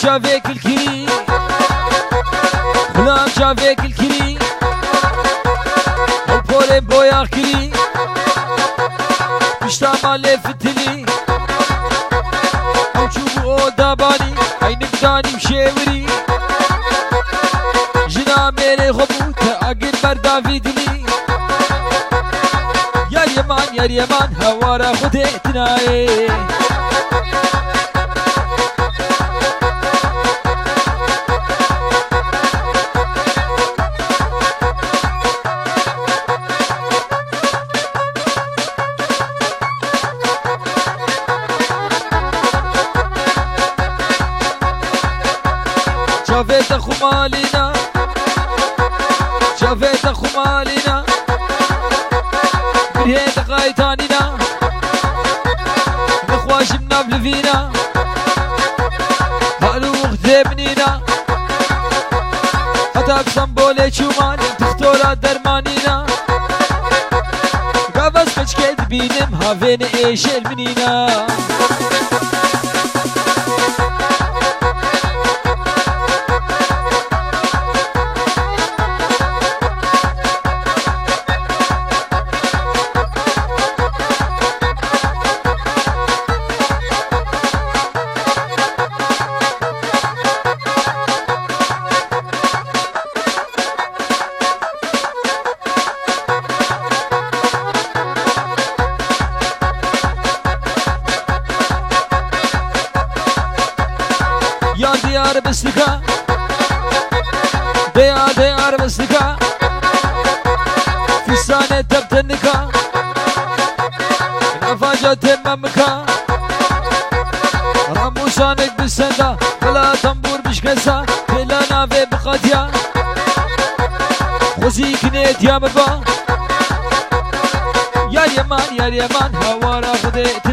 شافيك الكريم غلام شافيك الكريم وبولين بويا كريم مشتا مالي فتلي وشوفو داباني عينك داني مشاوري جنا ميري خبوت اقل بردا في دلي يا اليمان يا اليمان هوارا خديتناي شافيت اخو مالينا شافيت اخو مالينا برهيت قايتانينا نخواش منابل فينا هالو غذيبنينا هتاك سنبولي شومان تختورا درمانينا قابس مشكد بينم هافين ايش المنينا يا ديار بسلكا ديار بسلكا في سنة تبتنكا نفاجة تممكا راموسانك بالسندا بلا تنبور بشكسا بلا نافي بقاتيا خوزي كنيت يا مربا يا اليمان هوارا خديت